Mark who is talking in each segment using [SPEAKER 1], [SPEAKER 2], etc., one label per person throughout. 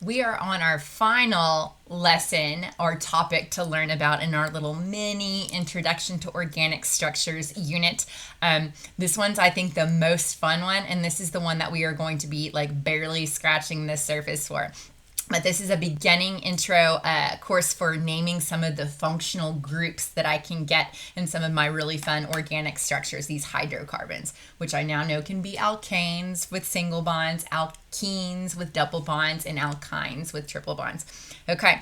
[SPEAKER 1] We are on our final lesson or topic to learn about in our little mini introduction to organic structures unit. This one's, I think, the most fun one, and this is the one that we are going to be like barely scratching the surface for. But this is a beginning intro course for naming some of the functional groups that I can get in some of my really fun organic structures, these hydrocarbons, which I now know can be alkanes with single bonds, alkenes with double bonds, and alkynes with triple bonds. Okay.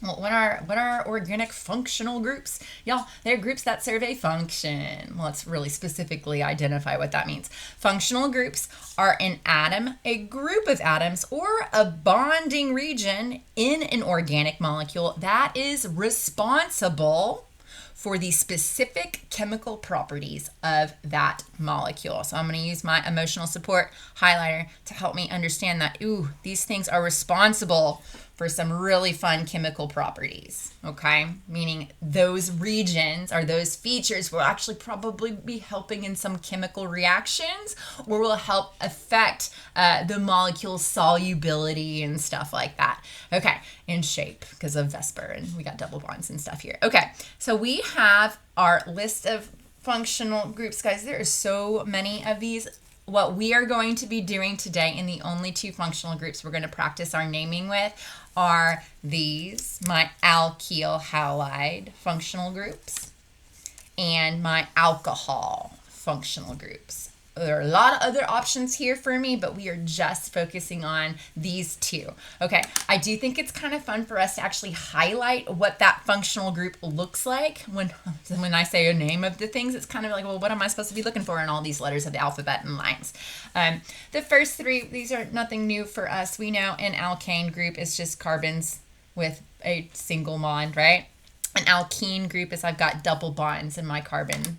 [SPEAKER 1] Well, what are organic functional groups? Y'all, they're groups that serve a function. Well, let's really specifically identify what that means. Functional groups are an atom, a group of atoms, or a bonding region in an organic molecule that is responsible for the specific chemical properties of that molecule. So I'm going to use my emotional support highlighter to help me understand that, these things are responsible for some really fun chemical properties, okay? Meaning those regions or those features will actually probably be helping in some chemical reactions or will help affect the molecule's solubility and stuff like that. Okay, in shape because of Vesper, and we got double bonds and stuff here. Okay, so we have our list of functional groups. Guys, there are so many of these. What we are going to be doing today, and the only two functional groups we're going to practice our naming with, are these, my alkyl halide functional groups, and my alcohol functional groups. There are a lot of other options here for me, but we are just focusing on these two. Okay, I do think it's kind of fun for us to actually highlight what that functional group looks like. When I say a name of the things, it's kind of like, well, what am I supposed to be looking for in all these letters of the alphabet and lines? The first three, these are nothing new for us. We know an alkane group is just carbons with a single bond, right? An alkene group is I've got double bonds in my carbon,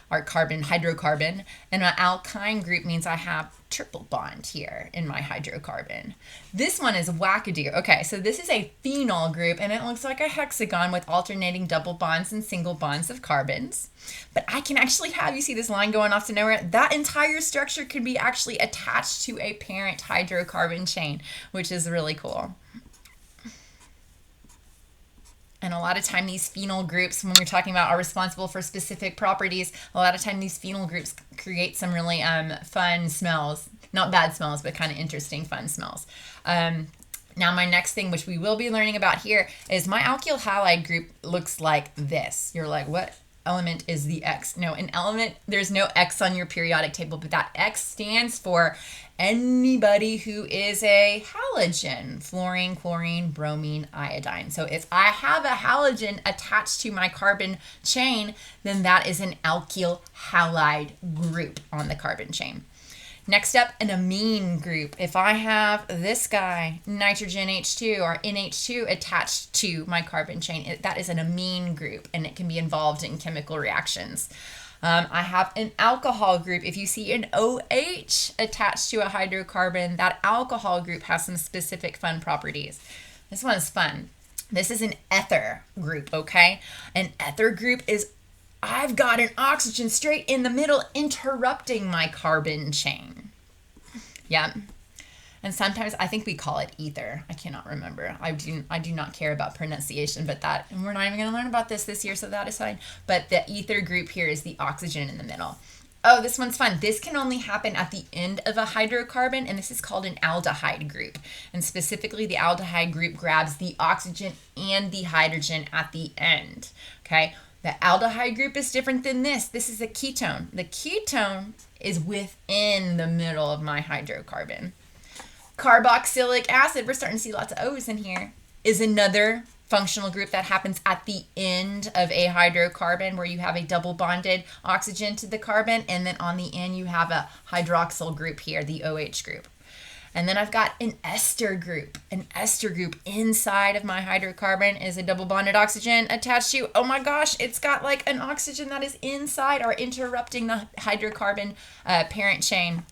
[SPEAKER 1] our carbon hydrocarbon, and an alkyne group means I have triple bond here in my hydrocarbon. This one is wackadoo. Okay, so this is a phenol group, and it looks like a hexagon with alternating double bonds and single bonds of carbons. But I can actually have, you see this line going off to nowhere, that entire structure can be actually attached to a parent hydrocarbon chain, which is really cool. And a lot of time these phenol groups, when we're talking about are responsible for specific properties, a lot of time these phenol groups create some really fun smells. Not bad smells, but kind of interesting fun smells. Now my next thing, which we will be learning about here, is my alkyl halide group looks like this. You're like, what element is the X? No, an element, there's no X on your periodic table, but that X stands for anybody who is a halogen: fluorine, chlorine, bromine, iodine. So if I have a halogen attached to my carbon chain, then that is an alkyl halide group on the carbon chain. Next up, an amine group. If I have this guy, nitrogen H2 or NH2 attached to my carbon chain, that is an amine group, and it can be involved in chemical reactions. I have an alcohol group. If you see an OH attached to a hydrocarbon, that alcohol group has some specific fun properties. This one is fun. This is an ether group, okay? An ether group is I've got an oxygen straight in the middle interrupting my carbon chain. Yeah. And sometimes I think we call it ether. I cannot remember. I do not care about pronunciation, but that, and we're not even going to learn about this year, so that is fine. But the ether group here is the oxygen in the middle. Oh, this one's fun. This can only happen at the end of a hydrocarbon, and this is called an aldehyde group. And specifically, the aldehyde group grabs the oxygen and the hydrogen at the end. Okay? The aldehyde group is different than this. This is a ketone. The ketone is within the middle of my hydrocarbon. Carboxylic acid, we're starting to see lots of O's in here, is another functional group that happens at the end of a hydrocarbon where you have a double bonded oxygen to the carbon, and then on the end you have a hydroxyl group here, the OH group. And then I've got an ester group. An ester group inside of my hydrocarbon is a double bonded oxygen attached to, oh my gosh, it's got like an oxygen that is inside or interrupting the hydrocarbon parent chain.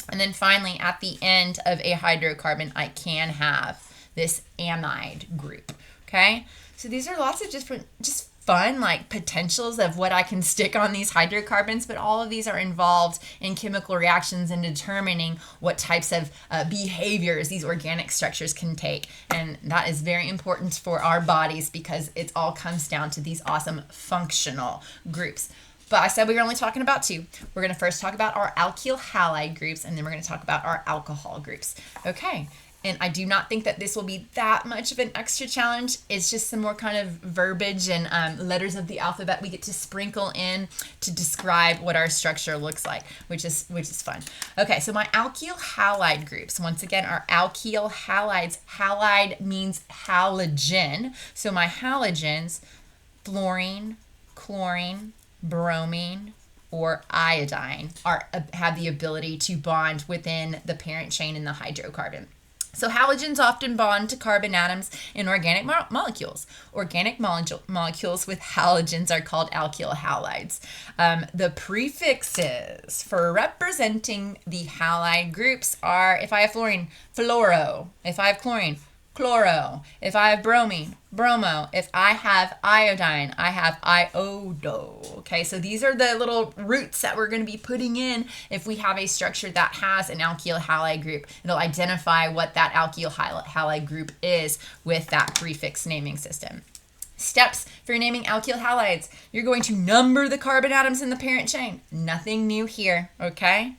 [SPEAKER 1] And then finally, at the end of a hydrocarbon, I can have this amide group, okay? So these are lots of different, just fun like potentials of what I can stick on these hydrocarbons, but all of these are involved in chemical reactions and determining what types of behaviors these organic structures can take. And that is very important for our bodies because it all comes down to these awesome functional groups. But I said we were only talking about two. We're going to first talk about our alkyl halide groups, and then we're going to talk about our alcohol groups. Okay. And I do not think that this will be that much of an extra challenge. It's just some more kind of verbiage and letters of the alphabet we get to sprinkle in to describe what our structure looks like, which is fun. Okay, so my alkyl halide groups, once again, are alkyl halides. Halide means halogen. So my halogens, fluorine, chlorine, bromine, or iodine have the ability to bond within the parent chain in the hydrocarbon. So halogens often bond to carbon atoms in organic molecules. Organic molecules with halogens are called alkyl halides. The prefixes for representing the halide groups are, if I have fluorine, fluoro. If I have chlorine, chloro. If I have bromine, bromo. If I have iodine, I have iodo. Okay, so these are the little roots that we're going to be putting in if we have a structure that has an alkyl halide group. It'll identify what that alkyl halide group is with that prefix naming system. Steps for naming alkyl halides. You're going to number the carbon atoms in the parent chain. Nothing new here, okay?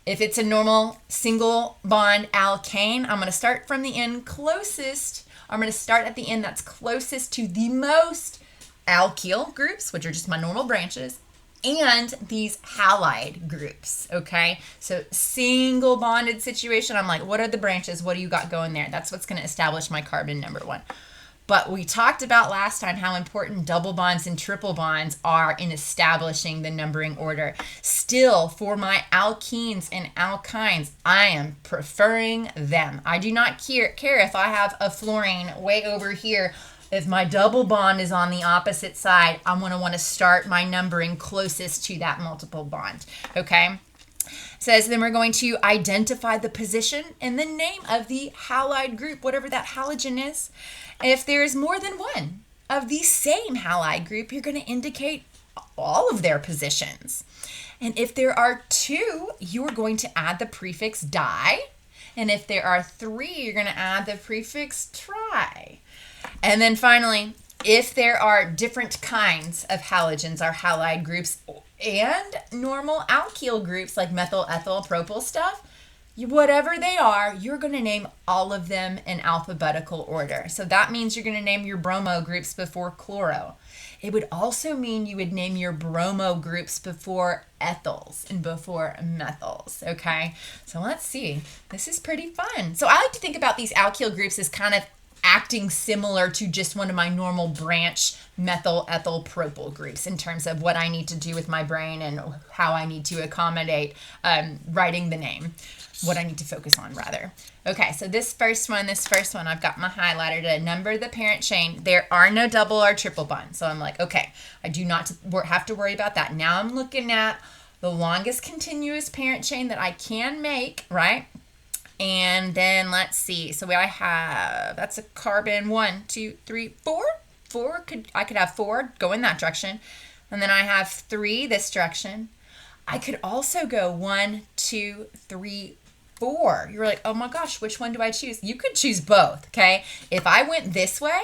[SPEAKER 1] If it's a normal single bond alkane, I'm going to start from the end closest. I'm going to start at the end that's closest to the most alkyl groups, which are just my normal branches, and these halide groups, okay? So single bonded situation, I'm like, what are the branches? What do you got going there? That's what's going to establish my carbon number one. But we talked about last time how important double bonds and triple bonds are in establishing the numbering order. Still, for my alkenes and alkynes, I am preferring them. I do not care if I have a fluorine way over here. If my double bond is on the opposite side, I'm going to want to start my numbering closest to that multiple bond, okay? Says then we're going to identify the position and the name of the halide group, whatever that halogen is. If there's more than one of the same halide group, you're going to indicate all of their positions. And if there are two, you're going to add the prefix di. And if there are three, you're going to add the prefix tri. And then finally, if there are different kinds of halogens or halide groups and normal alkyl groups like methyl, ethyl, propyl stuff, whatever they are, you're going to name all of them in alphabetical order. So that means you're going to name your bromo groups before chloro. It would also mean you would name your bromo groups before ethyls and before methyls, okay? So let's see. This is pretty fun. So I like to think about these alkyl groups as kind of acting similar to just one of my normal branch methyl, ethyl, propyl groups in terms of what I need to do with my brain and how I need to accommodate writing the name. What I need to focus on, rather. Okay, so this first one, I've got my highlighter to number the parent chain. There are no double or triple bonds. So I'm like, okay, I do not have to worry about that. Now I'm looking at the longest continuous parent chain that I can make, right? And then let's see. So I have, that's a carbon 1, 2, 3, 4. I could have 4 go in that direction. And then I have 3 this direction. I could also go 1, 2, 3, 4. You're like, oh my gosh, which one do I choose? You could choose both, okay? If I went this way,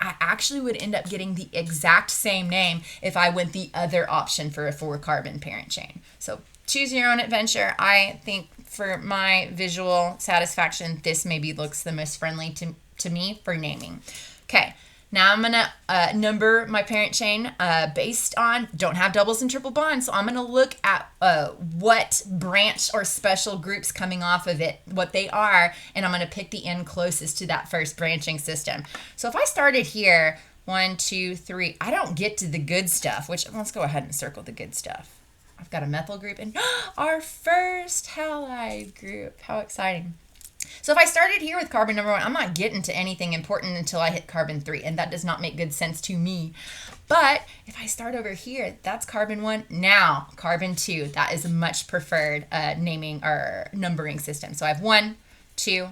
[SPEAKER 1] I actually would end up getting the exact same name if I went the other option for a 4-carbon parent chain. So choose your own adventure. I think for my visual satisfaction, this maybe looks the most friendly to me for naming. Okay. Now I'm going to number my parent chain based on, don't have doubles and triple bonds, so I'm going to look at what branch or special groups coming off of it, what they are, and I'm going to pick the end closest to that first branching system. So if I started here, 1, 2, 3, I don't get to the good stuff, which let's go ahead and circle the good stuff. I've got a methyl group and our first halide group. How exciting. So if I started here with carbon number 1, I'm not getting to anything important until I hit carbon 3, and that does not make good sense to me. But if I start over here, that's carbon 1. Now, carbon 2, that is a much preferred naming or numbering system. So I have 1, 2,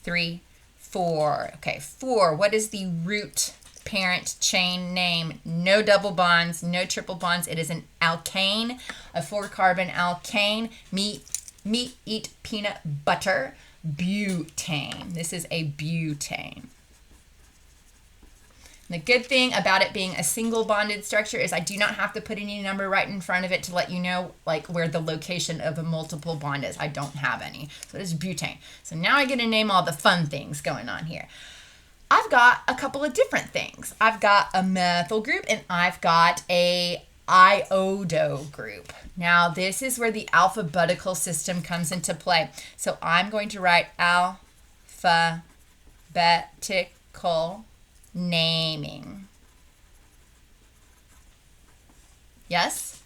[SPEAKER 1] 3, 4. Okay, 4, what is the root parent chain name. No double bonds, no triple bonds. It is an alkane, a 4-carbon alkane. Meat, eat peanut butter. Butane. This is a butane. And the good thing about it being a single bonded structure is I do not have to put any number right in front of it to let you know like where the location of a multiple bond is. I don't have any. So it is butane. So now I get to name all the fun things going on here. I've got a couple of different things. I've got a methyl group and I've got a iodo group. Now this is where the alphabetical system comes into play. So I'm going to write alphabetical naming. Yes?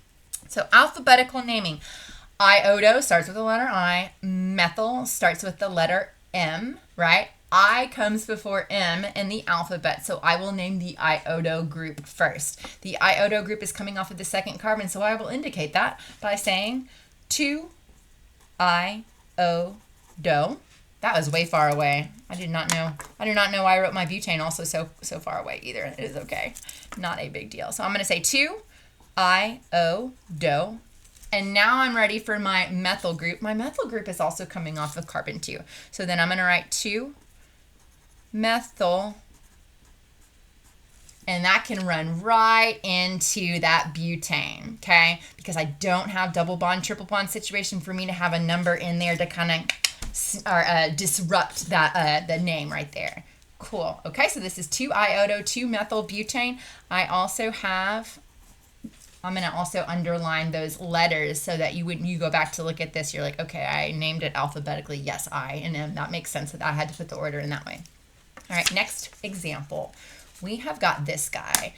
[SPEAKER 1] So alphabetical naming. Iodo starts with the letter I. Methyl starts with the letter M, right? I comes before M in the alphabet, so I will name the iodo group first. The iodo group is coming off of the 2nd carbon, so I will indicate that by saying 2-iodo. That was way far away. I do not know why I wrote my butane also so far away either. It is okay. Not a big deal. So I'm going to say 2-iodo. And now I'm ready for my methyl group. My methyl group is also coming off of carbon 2. So then I'm going to write 2-methyl. And that can run right into that butane, okay? Because I don't have double bond, triple bond situation for me to have a number in there to kind of disrupt that the name right there. Cool. Okay, so this is 2-iodo, 2-methyl-butane. I'm going to also underline those letters so that when you go back to look at this, you're like, okay, I named it alphabetically. Yes, I and M. That makes sense that I had to put the order in that way. All right, next example. We have got this guy.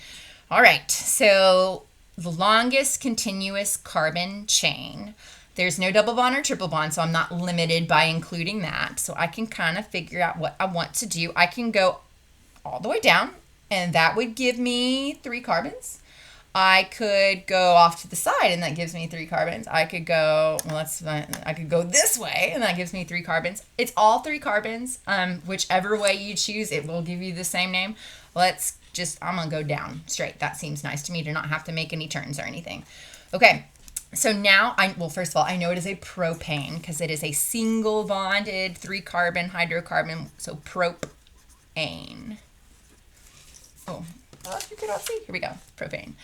[SPEAKER 1] All right, so the longest continuous carbon chain. There's no double bond or triple bond, so I'm not limited by including that. So I can kind of figure out what I want to do. I can go all the way down, and that would give me 3 carbons. I could go off to the side, and that gives me 3 carbons. I could go, I could go this way, and that gives me 3 carbons. It's all 3 carbons. Whichever way you choose, it will give you the same name. I'm going to go down straight. That seems nice to me to not have to make any turns or anything. Okay. So now, first of all, I know it is a propane because it is a single bonded 3-carbon hydrocarbon, so propane. Oh, you cannot see. Here we go, propane.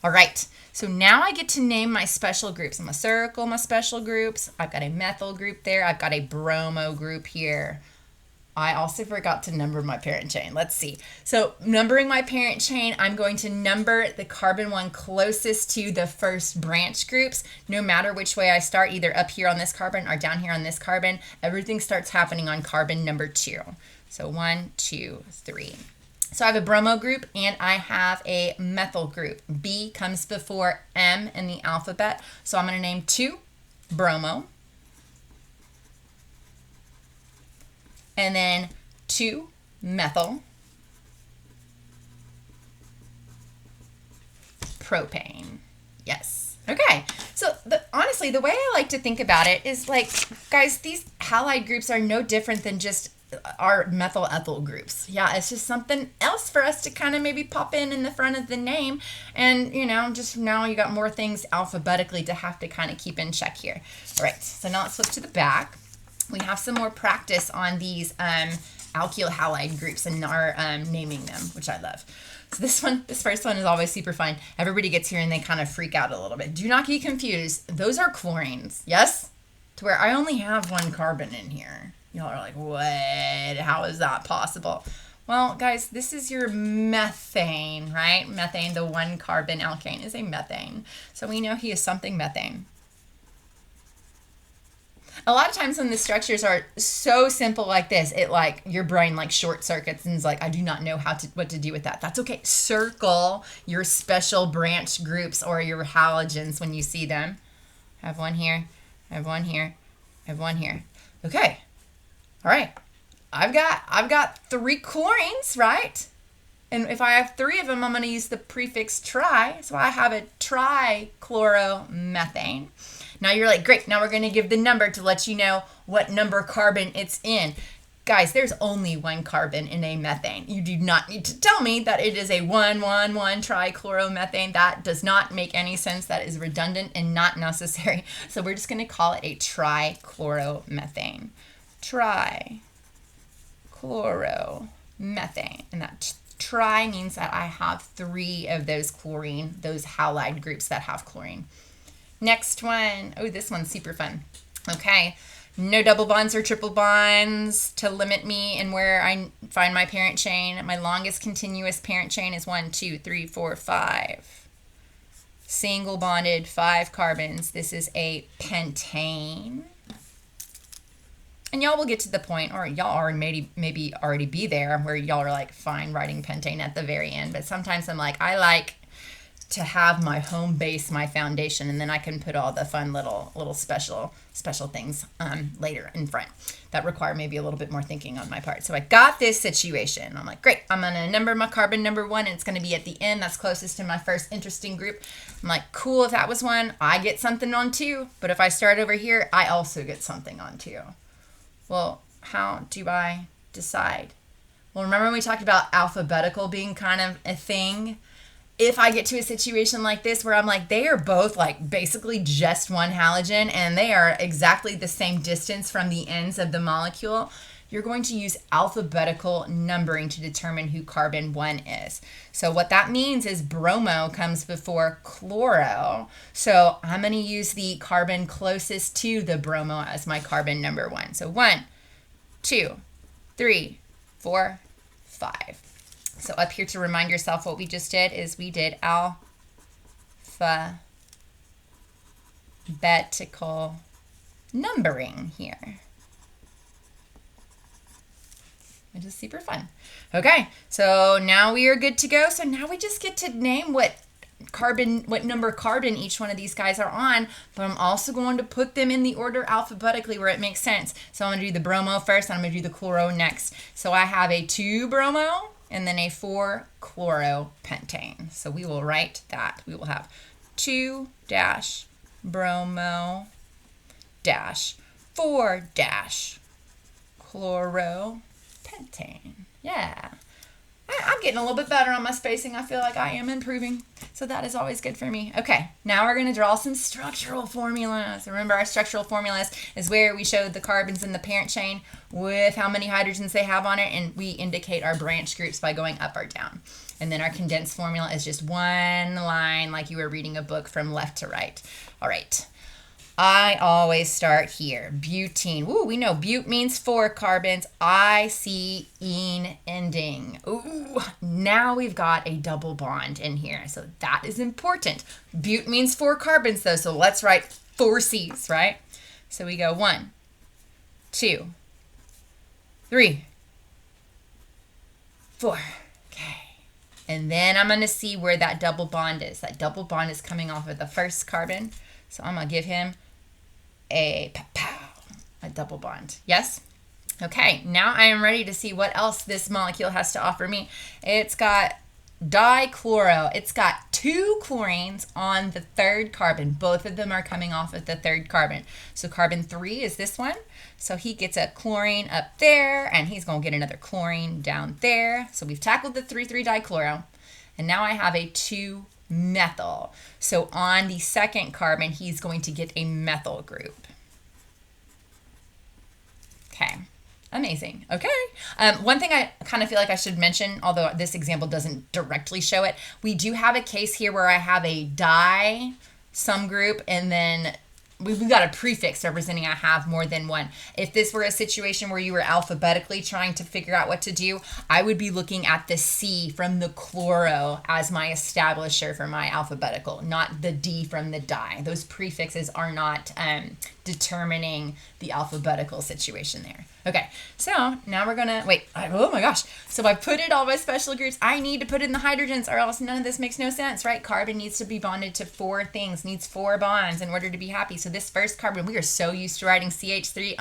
[SPEAKER 1] All right, so now I get to name my special groups. I'm going to circle my special groups. I've got a methyl group there. I've got a bromo group here. I also forgot to number my parent chain. Let's see. So numbering my parent chain, I'm going to number the carbon one closest to the first branch groups. No matter which way I start, either up here on this carbon or down here on this carbon, everything starts happening on carbon number 2. So 1, 2, 3. So I have a bromo group and I have a methyl group. B comes before M in the alphabet. So I'm going to name 2 bromo. And then 2-methyl propane. Yes. Okay. So honestly, the way I like to think about it is like, guys, these halide groups are no different than just our methyl ethyl groups. Yeah, it's just something else for us to kind of maybe pop in the front of the name. And, just now you got more things alphabetically to have to kind of keep in check here. All right. So now let's flip to the back. We have some more practice on these alkyl halide groups and our naming them, which I love. So this first one is always super fun. Everybody gets here and they kind of freak out a little bit. Do not get confused. Those are chlorines, yes? To where I only have 1 carbon in here. Y'all are like, what? How is that possible? Well, guys, this is your methane, right? Methane, the 1 carbon alkane is a methane. So we know he is something methane. A lot of times when the structures are so simple like this, your brain short circuits and is like, I do not know what to do with that. That's okay. Circle your special branch groups or your halogens when you see them. I have 1 here. I have 1 here. I have 1 here. Okay. All right. I've got 3 chlorines, right? And if I have 3 of them, I'm going to use the prefix tri. So I have a trichloromethane. Now you're like, great, now we're going to give the number to let you know what number carbon it's in. Guys, there's only one carbon in a methane. You do not need to tell me that it is a 1,1,1 trichloromethane. That does not make any sense. That is redundant and not necessary. So we're just going to call it a trichloromethane. Trichloromethane. And that tri means that I have 3 of those chlorine, those halide groups that have chlorine. Next one. Oh, this one's super fun. Okay. No double bonds or triple bonds to limit me and where I find my parent chain. My longest continuous parent chain is 1, 2, 3, 4, 5. Single bonded, 5 carbons. This is a pentane. And y'all will get to the point, or y'all are maybe already be there, where y'all are like, fine, writing pentane at the very end. But sometimes I'm like, I like to have my home base, my foundation, and then I can put all the fun little special things later in front that require maybe a little bit more thinking on my part. So I got this situation. I'm like, great, I'm gonna number my carbon number 1, and it's gonna be at the end. That's closest to my first interesting group. I'm like, cool, if that was 1, I get something on 2. But if I start over here, I also get something on 2. Well, how do I decide? Well, remember when we talked about alphabetical being kind of a thing? If I get to a situation like this where I'm like, they are both like basically just one halogen and they are exactly the same distance from the ends of the molecule, you're going to use alphabetical numbering to determine who carbon 1 is. So what that means is bromo comes before chloro. So I'm going to use the carbon closest to the bromo as my carbon number 1. So 1, 2, 3, 4, 5. So up here to remind yourself what we just did is we did alphabetical numbering here. Which is super fun. Okay, so now we are good to go. So now we just get to name what number carbon each one of these guys are on, but I'm also going to put them in the order alphabetically where it makes sense. So I'm going to do the bromo first, and I'm going to do the chloro next. So I have a 2-bromo and then a 4-chloropentane. So we will write that. We will have 2-bromo-4-chloropentane. Yeah. I'm getting a little bit better on my spacing. I feel like I am improving. So that is always good for me. Okay, now we're going to draw some structural formulas. Remember, our structural formulas is where we showed the carbons in the parent chain with how many hydrogens they have on it, and we indicate our branch groups by going up or down. And then our condensed formula is just one line like you were reading a book from left to right. All right. I always start here. Butene. Ooh, we know bute means 4 carbons. I-C-ene ending. Ooh, now we've got a double bond in here. So that is important. Bute means 4 carbons though, so let's write 4 C's, right? So we go 1, 2, 3, 4. Okay. And then I'm going to see where that double bond is. That double bond is coming off of the first carbon. So I'm going to give him a double bond. Yes? Okay, now I am ready to see what else this molecule has to offer me. It's got dichloro. It's got 2 chlorines on the 3rd carbon. Both of them are coming off of the 3rd carbon. So carbon 3 is this one. So he gets a chlorine up there, and he's going to get another chlorine down there. So we've tackled the 3,3-dichloro. And now I have a 2-methyl. So on the 2nd carbon, he's going to get a methyl group. Okay, amazing. Okay. One thing I kind of feel like I should mention, although this example doesn't directly show it, we do have a case here where I have a di some group, and then we've got a prefix representing I have more than one. If this were a situation where you were alphabetically trying to figure out what to do, I would be looking at the C from the chloro as my establisher for my alphabetical, not the D from the di. Those prefixes are not determining the alphabetical situation there. Okay, so now we're gonna, oh my gosh. So I put in all my special groups. I need to put in the hydrogens or else none of this makes no sense, right? Carbon needs to be bonded to 4 things, needs 4 bonds in order to be happy. So this first carbon, we are so used to writing CH3,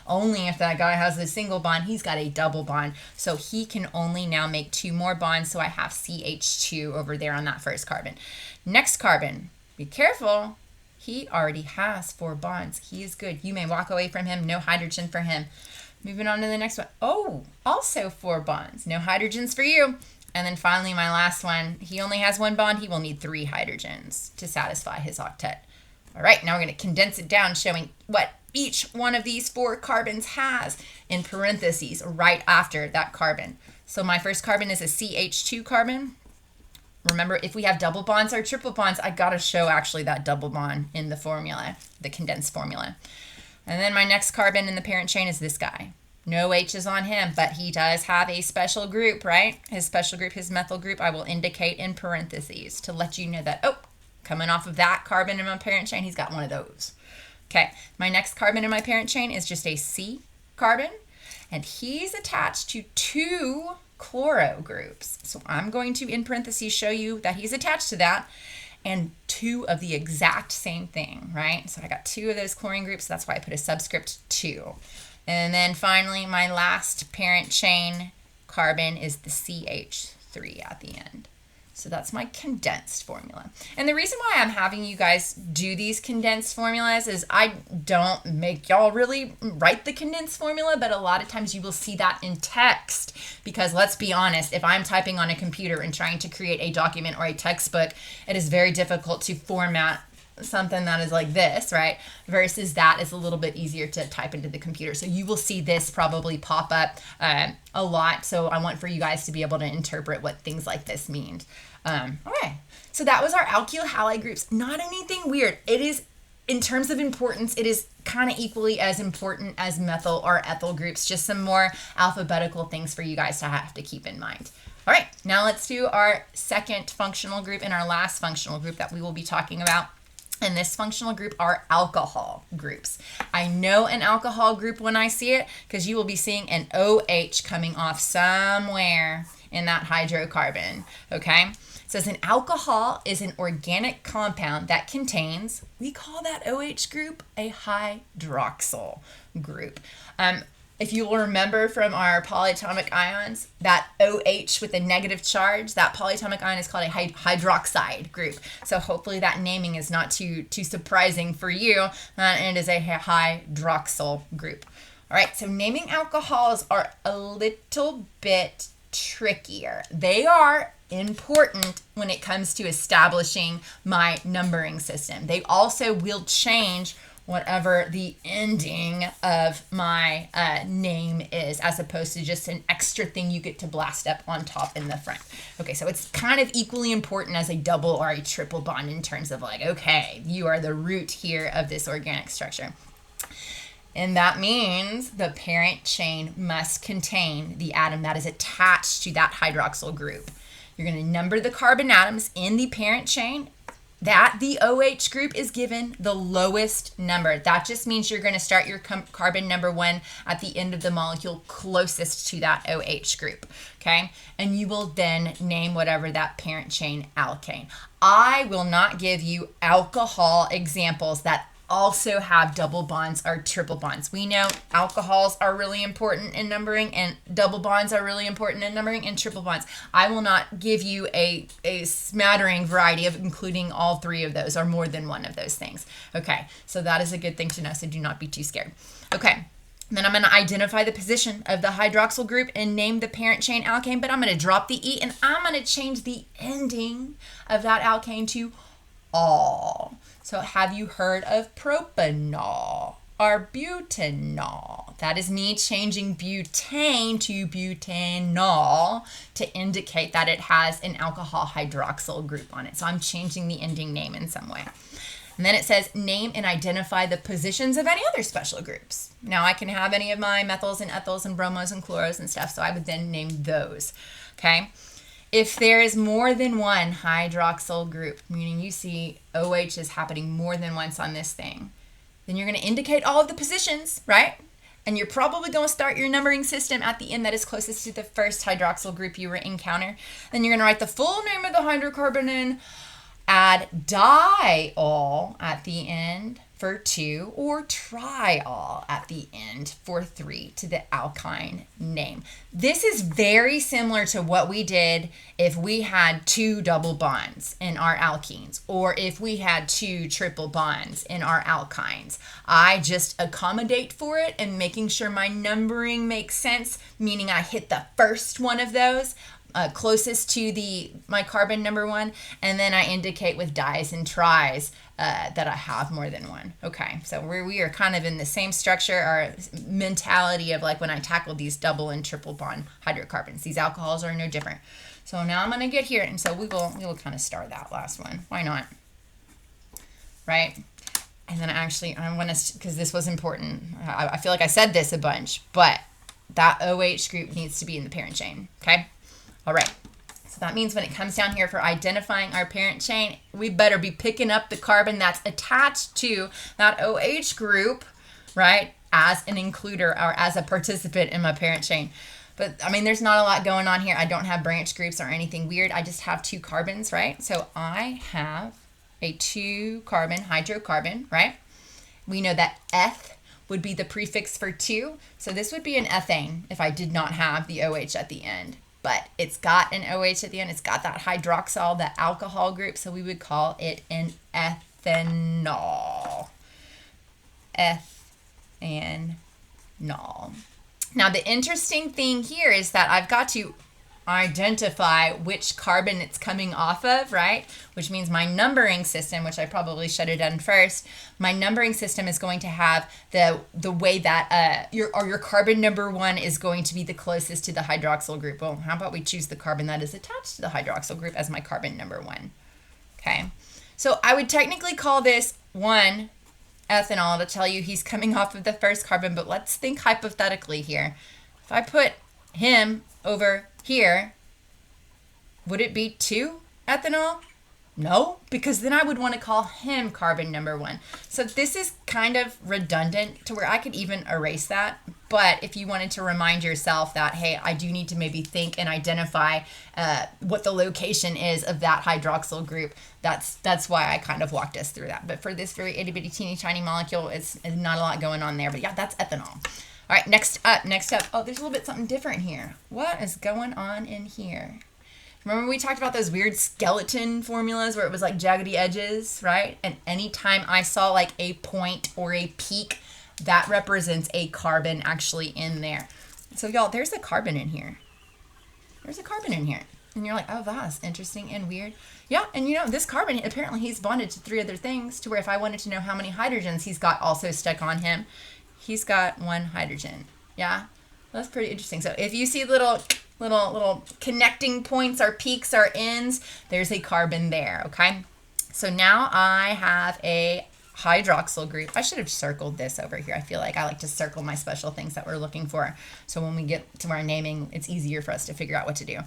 [SPEAKER 1] only if that guy has a single bond, he's got a double bond. So he can only now make 2 more bonds, so I have CH2 over there on that first carbon. Next carbon, be careful. He already has 4 bonds. He is good. You may walk away from him, no hydrogen for him. Moving on to the next one. Oh, also 4 bonds. No hydrogens for you. And then finally, my last one. He only has 1 bond. He will need 3 hydrogens to satisfy his octet. All right, now we're going to condense it down, showing what each one of these 4 carbons has in parentheses right after that carbon. So my first carbon is a CH2 carbon. Remember, if we have double bonds or triple bonds, I got to show actually that double bond in the formula, the condensed formula. And then my next carbon in the parent chain is this guy. No H's on him, but he does have a special group, right? His special group, his methyl group, I will indicate in parentheses to let you know that, oh, coming off of that carbon in my parent chain, he's got one of those. Okay, my next carbon in my parent chain is just a C carbon, and he's attached to 2 chloro groups. So I'm going to, in parentheses, show you that he's attached to that, and 2 of the exact same thing, right? So I got 2 of those chlorine groups, so that's why I put a subscript 2. And then finally, my last parent chain carbon is the CH3 at the end. So that's my condensed formula. And the reason why I'm having you guys do these condensed formulas is I don't make y'all really write the condensed formula, but a lot of times you will see that in text. Because let's be honest, if I'm typing on a computer and trying to create a document or a textbook, it is very difficult to format something that is like this, right? Versus that is a little bit easier to type into the computer. So you will see this probably pop up a lot. So I want for you guys to be able to interpret what things like this mean. Okay, so that was our alkyl halide groups. Not anything weird. It is, in terms of importance, it is kind of equally as important as methyl or ethyl groups. Just some more alphabetical things for you guys to have to keep in mind. All right, now let's do our second functional group and our last functional group that we will be talking about. And this functional group are alcohol groups. I know an alcohol group when I see it because you will be seeing an OH coming off somewhere in that hydrocarbon, okay? It says an alcohol is an organic compound that contains, we call that OH group a hydroxyl group. If you will remember from our polyatomic ions, that OH with a negative charge, that polyatomic ion is called a hydroxide group. So hopefully that naming is not too surprising for you. And it is a hydroxyl group. All right, so naming alcohols are a little bit trickier. They are important when it comes to establishing my numbering system. They also will change whatever the ending of my name is, as opposed to just an extra thing you get to blast up on top in the front. Okay, so it's kind of equally important as a double or a triple bond in terms of like, okay, you are the root here of this organic structure. And that means the parent chain must contain the atom that is attached to that hydroxyl group. You're going to number the carbon atoms in the parent chain. That the OH group is given the lowest number. That just means you're going to start your carbon number 1 at the end of the molecule closest to that OH group, okay? And you will then name whatever that parent chain alkane. I will not give you alcohol examples that also have double bonds or triple bonds. We know alcohols are really important in numbering, and double bonds are really important in numbering, and triple bonds. I will not give you a smattering variety of including all 3 of those or more than one of those things. Okay, so that is a good thing to know, so do not be too scared. Okay, then I'm going to identify the position of the hydroxyl group and name the parent chain alkane, but I'm going to drop the E and I'm going to change the ending of that alkane to -ol. So have you heard of propanol or butanol? That is me changing butane to butanol to indicate that it has an alcohol hydroxyl group on it. So I'm changing the ending name in some way. And then it says name and identify the positions of any other special groups. Now I can have any of my methyls and ethyls and bromos and chloros and stuff, so I would then name those, okay? If there is more than one hydroxyl group, meaning you see OH is happening more than once on this thing, then you're going to indicate all of the positions, right? And you're probably going to start your numbering system at the end that is closest to the first hydroxyl group you encounter. Then you're going to write the full name of the hydrocarbon in, add diol at the end for 2, or triol at the end for 3 to the alkyne name. This is very similar to what we did if we had 2 double bonds in our alkenes, or if we had 2 triple bonds in our alkynes. I just accommodate for it and making sure my numbering makes sense, meaning I hit the first one of those closest to my carbon number 1, and then I indicate with dis and tris that I have more than one. Okay, so we are kind of in the same structure or mentality of like when I tackled these double and triple bond hydrocarbons. These alcohols are no different. So now I'm going to get here, and so we will kind of start that last one. Why not? Right? And then I want to, because this was important. I feel like I said this a bunch, but that OH group needs to be in the parent chain. Okay? All right. So that means when it comes down here for identifying our parent chain, we better be picking up the carbon that's attached to that OH group, right, as an includer or as a participant in my parent chain. But, I mean, there's not a lot going on here. I don't have branch groups or anything weird. I just have 2 carbons, right? So I have a 2-carbon hydrocarbon, right? We know that eth would be the prefix for 2. So this would be an ethane if I did not have the OH at the end. But it's got an OH at the end. It's got that hydroxyl, that alcohol group. So we would call it an ethanol. Ethanol. Now, the interesting thing here is that I've got to identify which carbon it's coming off of, right? Which means my numbering system, which I probably should have done first, my numbering system is going to have the way that your carbon number 1 is going to be the closest to the hydroxyl group. Well, how about we choose the carbon that is attached to the hydroxyl group as my carbon number 1? Okay, so I would technically call this 1 ethanol to tell you he's coming off of the first carbon, but let's think hypothetically here. If I put him over here, would it be 2 ethanol? No, because then I would want to call him carbon number 1. So this is kind of redundant to where I could even erase that. But if you wanted to remind yourself that, hey, I do need to maybe think and identify what the location is of that hydroxyl group, that's why I kind of walked us through that. But for this very itty bitty teeny tiny molecule, it's not a lot going on there. But yeah, that's ethanol. All right, next up. Oh, there's a little bit something different here. What is going on in here? Remember we talked about those weird skeleton formulas where it was like jaggedy edges, right? And anytime I saw like a point or a peak, that represents a carbon actually in there. So y'all, there's a carbon in here. There's a carbon in here. And you're like, oh, that's interesting and weird. Yeah, and you know, this carbon, apparently he's bonded to 3 other things to where if I wanted to know how many hydrogens he's got also stuck on him, he's got 1 hydrogen. Yeah, that's pretty interesting. So if you see little connecting points or peaks or ends, there's a carbon there, okay? So now I have a hydroxyl group. I should have circled this over here. I feel like I like to circle my special things that we're looking for. So when we get to our naming, it's easier for us to figure out what to do.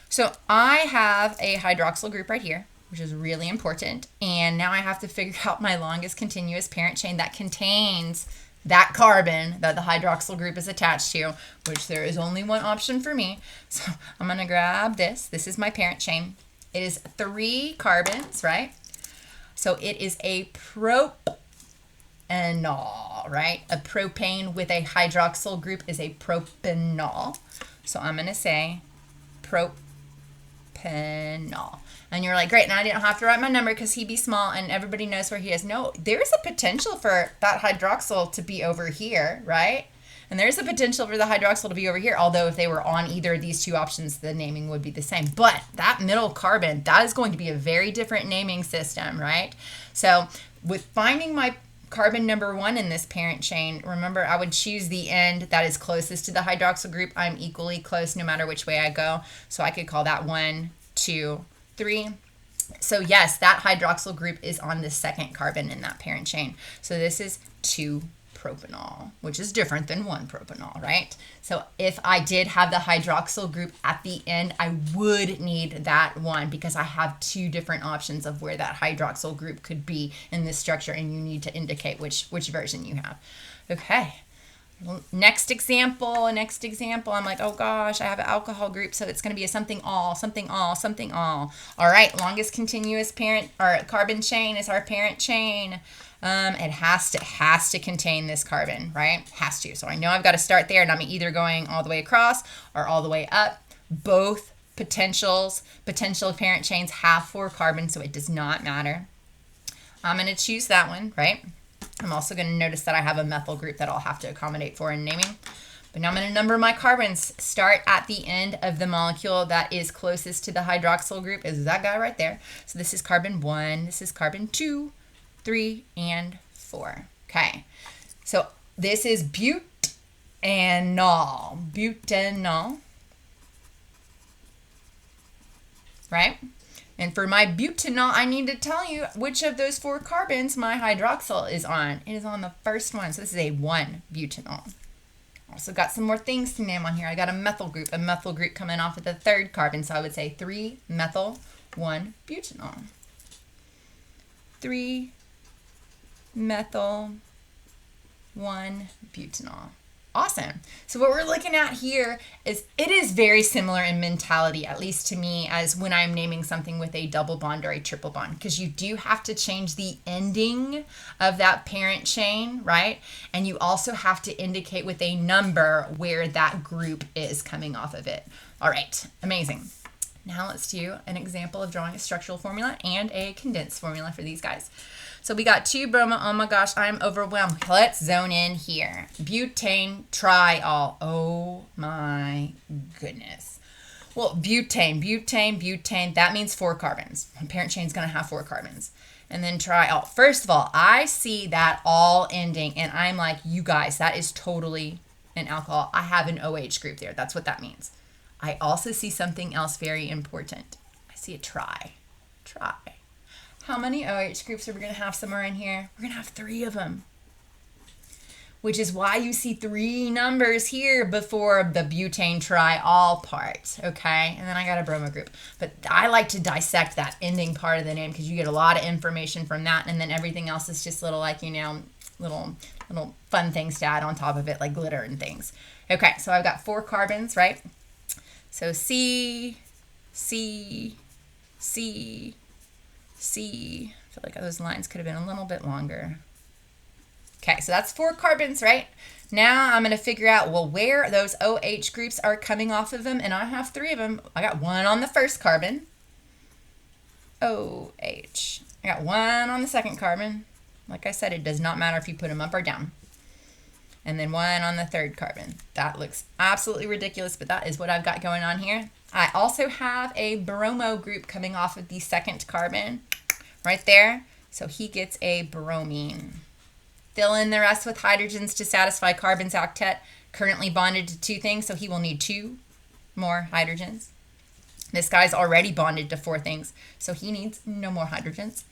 [SPEAKER 1] So I have a hydroxyl group right here, which is really important. And now I have to figure out my longest continuous parent chain that contains that carbon that the hydroxyl group is attached to, which there is only one option for me. So I'm going to grab this. This is my parent chain. It is 3 carbons, right? So it is a propanol, right? A propane with a hydroxyl group is a propanol. So I'm going to say propanol. And you're like, great, now I didn't have to write my number because he'd be small and everybody knows where he is. No, there's a potential for that hydroxyl to be over here, right? And there's a potential for the hydroxyl to be over here, although if they were on either of these 2 options, the naming would be the same. But that middle carbon, that is going to be a very different naming system, right? So with finding my carbon number 1 in this parent chain, remember I would choose the end that is closest to the hydroxyl group. I'm equally close no matter which way I go. So I could call that 1, 2, 3. So yes, that hydroxyl group is on the 2nd carbon in that parent chain. So this is 2-propanol, which is different than 1-propanol, right? So if I did have the hydroxyl group at the end, I would need that 1 because I have 2 different options of where that hydroxyl group could be in this structure, and you need to indicate which version you have. Okay. Next example. I'm like, oh gosh, I have an alcohol group, so it's going to be a something all, something all, something all. All right, longest continuous parent or carbon chain is our parent chain. It has to contain this carbon, right? Has to. So I know I've got to start there, and I'm either going all the way across or all the way up. Both potential parent chains have 4 carbons, so it does not matter. I'm going to choose that one, right? I'm also going to notice that I have a methyl group that I'll have to accommodate for in naming. But now I'm going to number my carbons. Start at the end of the molecule that is closest to the hydroxyl group is that guy right there. So this is carbon 1, this is carbon 2, 3, and 4. Okay, so this is butanol. Butanol. Right? And for my butanol, I need to tell you which of those 4 carbons my hydroxyl is on. It is on the first one. So this is a 1-butanol. Also got some more things to name on here. I got a methyl group coming off of the 3rd carbon. So I would say 3-methyl 1-butanol. 3-methyl 1-butanol. Awesome. So what we're looking at here is it is very similar in mentality, at least to me, as when I'm naming something with a double bond or a triple bond, because you do have to change the ending of that parent chain, right? And you also have to indicate with a number where that group is coming off of it. All right, amazing. Now let's do an example of drawing a structural formula and a condensed formula for these guys. So we got 2-bromo. Oh my gosh, I'm overwhelmed. Let's zone in here. Butane triol. Oh my goodness. Well, butane. That means 4 carbons. My parent chain is going to have 4 carbons. And then triol. First of all, I see that all ending, and I'm like, you guys, that is totally an alcohol. I have an OH group there. That's what that means. I also see something else very important. I see a tri. How many OH groups are we going to have somewhere in here? We're going to have 3 of them, which is why you see 3 numbers here before the butane triol part, okay? And then I got a bromo group. But I like to dissect that ending part of the name because you get a lot of information from that, and then everything else is just little, like, you know, little fun things to add on top of it, like glitter and things. Okay, so I've got 4 carbons, right? So C. I feel like those lines could have been a little bit longer. Okay, so that's 4 carbons, right? Now I'm going to figure out, well, where those OH groups are coming off of them, and I have 3 of them. I got 1 on the first carbon, OH. I got 1 on the second carbon. Like I said, it does not matter if you put them up or down. And then 1 on the 3rd carbon. That looks absolutely ridiculous, but that is what I've got going on here. I also have a bromo group coming off of the 2nd carbon right there. So he gets a bromine. Fill in the rest with hydrogens to satisfy carbon's octet. Currently bonded to 2 things, so he will need 2 more hydrogens. This guy's already bonded to 4 things, so he needs no more hydrogens.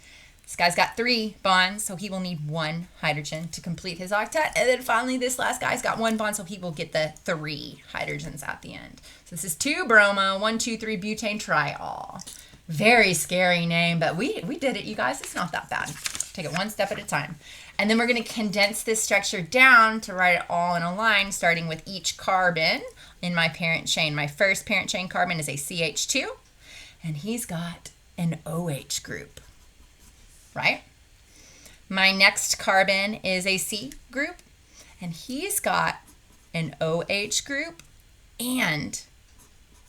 [SPEAKER 1] This guy's got 3 bonds, so he will need 1 hydrogen to complete his octet. And then finally, this last guy's got 1 bond, so he will get the 3 hydrogens at the end. So this is 2-bromo, 1,2,3 butane triol. Very scary name, but we did it, you guys. It's not that bad. Take it one step at a time. And then we're going to condense this structure down to write it all in a line, starting with each carbon in my parent chain. My first parent chain carbon is a CH2, and he's got an OH group. Right? My next carbon is a C group, and he's got an OH group and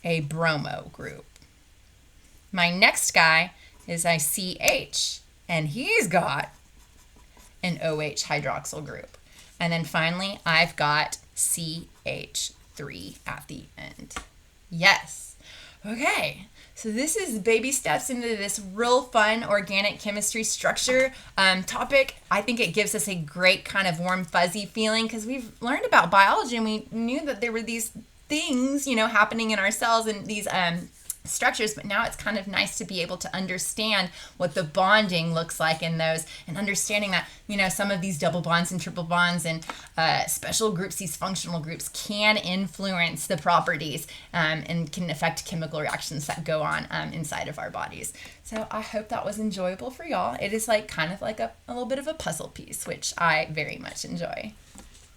[SPEAKER 1] a bromo group. My next guy is a CH, and he's got an OH hydroxyl group. And then finally, I've got CH3 at the end. Yes. Okay. So this is baby steps into this real fun organic chemistry structure topic. I think it gives us a great kind of warm, fuzzy feeling because we've learned about biology and we knew that there were these things, you know, happening in our cells and these structures, but now it's kind of nice to be able to understand what the bonding looks like in those and understanding that, you know, some of these double bonds and triple bonds and special groups, these functional groups can influence the properties and can affect chemical reactions that go on inside of our bodies. So I hope that was enjoyable for y'all. It is like kind of like a little bit of a puzzle piece, which I very much enjoy.